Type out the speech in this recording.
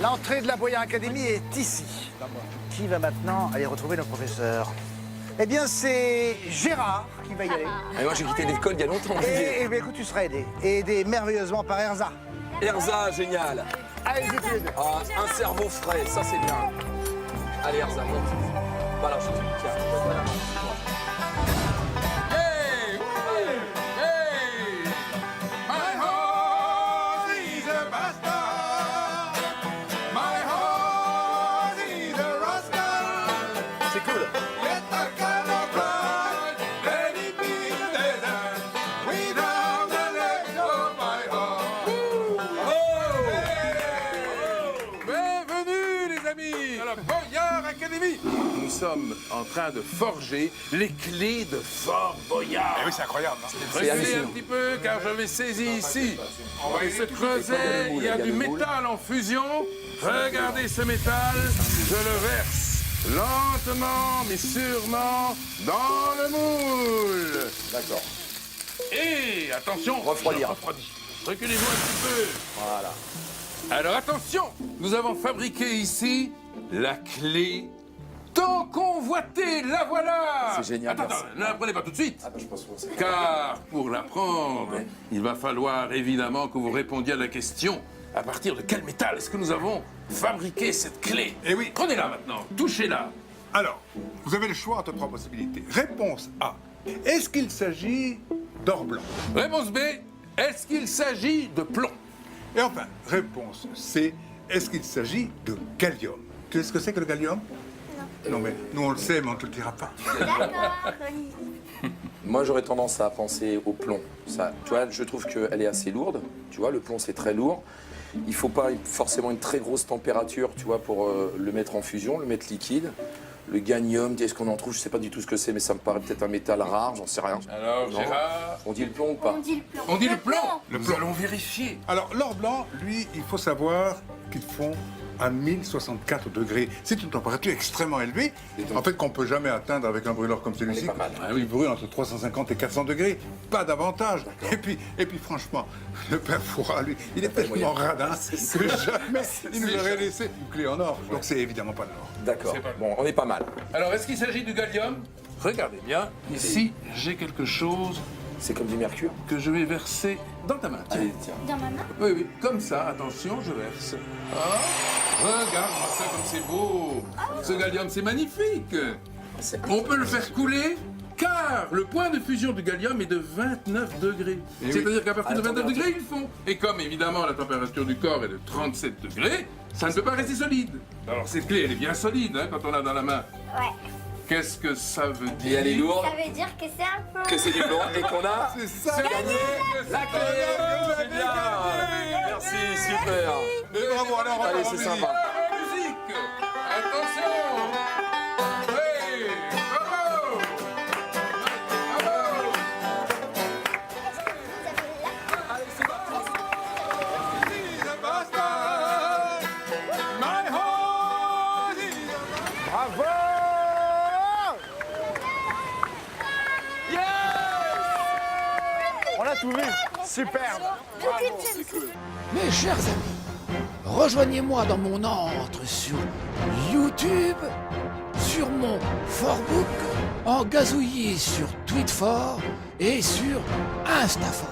L'entrée de la Boyard Academy est ici. Qui va maintenant aller retrouver nos professeurs? Eh bien, c'est Gérard qui va y aller. Et moi, j'ai quitté l'école il y a longtemps. Et bien, écoute, tu seras aidé. Et aidé merveilleusement par Erza. Erza, génial. Allez, tous les deux. Ah, un cerveau frais, ça c'est bien. Allez, Erza, monte. Voilà, je te tiens. Hey! Hey! My horse is a bastard. My horse is a rascal. C'est cool. Yet I cannot ride any big desert without the legs of my horse. Bienvenue les amis à la Boyard Academy. Nous sommes en train de forger les clés de Fort Boyard. Eh oui, c'est incroyable. Hein. Reculez un hallucinant. petit peu car j'avais saisi ici. Et ce creuset, il y a du métal en fusion. Regardez ce métal, je le verse lentement mais sûrement dans le moule. D'accord. Et attention, Refroidir. je refroidis. Reculez-vous un petit peu. Voilà. Alors attention, nous avons fabriqué ici la clé tant convoitée. La voilà. C'est génial, Attends, merci. ne la prenez pas tout de suite. Ah, bah, je pense que c'est... Car pour l'apprendre, Ouais. il va falloir évidemment que vous répondiez à la question à partir de quel métal est-ce que nous avons fabriqué cette clé. Eh oui. Prenez-la maintenant, touchez-la. Alors, vous avez le choix entre trois possibilités. Réponse A. Est-ce qu'il s'agit d'or blanc? Réponse B, est-ce qu'il s'agit de plomb? Et enfin, réponse C. Est-ce qu'il s'agit de gallium? Tu sais ce que c'est que le gallium? Non, mais nous on le sait, mais on ne te le dira pas. Moi, j'aurais tendance à penser au plomb. Ça, tu vois, je trouve qu'elle est assez lourde. Tu vois, le plomb, c'est très lourd. Il faut pas forcément une très grosse température, tu vois, pour le mettre en fusion, le mettre liquide. Le gallium, est-ce qu'on en trouve? Je sais pas du tout ce que c'est, mais ça me paraît peut-être un métal rare, j'en sais rien. Alors, Non. Gérard, On dit le plomb ou pas? On dit le plomb. on dit le plomb. Le Nous plomb. allons vérifier. Alors, l'or blanc, lui, il faut savoir qu'ils font à 1064 degrés. C'est une température extrêmement élevée, en fait, qu'on ne peut jamais atteindre avec un brûleur comme celui-ci. pas mal. Il brûle entre 350 et 400 degrés, pas davantage. Et puis, franchement, le père Fouras, lui, il est tellement radin que jamais il nous aurait laissé une clé en or. Donc, c'est évidemment pas de l'or. D'accord. C'est pas- Bon, on est pas mal. Alors, est-ce qu'il s'agit du gallium? Regardez bien, ici, j'ai quelque chose C'est comme du mercure? que je vais verser dans ta main. Tiens. Allez, tiens. Dans ma main. Oui, oui, comme ça, attention, je verse. Ah, regarde-moi ça comme c'est beau. Ce gallium, c'est magnifique. C'est- On peut le faire couler car le point de fusion du gallium est de 29 degrés. C'est-à-dire qu'à partir À de la 29 température. degrés, ils font. Et comme évidemment la température du corps est de 37 degrés, ça ne peut pas rester solide. Alors cette clé, elle est bien solide hein, quand on l'a dans la main. Ouais. Qu'est-ce que ça veut Et dire? elle est lourde, Ça veut dire que c'est un plomb. que c'est du plomb et qu'on a C'est ça! gagné la clé. C'est bien. Merci, super. Et bravo, alors, Allez, encore en c'est musique. sympa. La musique. Attention. Oui, bravo. Bravo. Bravo! On a tout vu. Superbe. Mes chers amis, rejoignez-moi dans mon antre sur YouTube, sur mon Fortbook, en gazouillis sur Tweetfor et sur Instafor.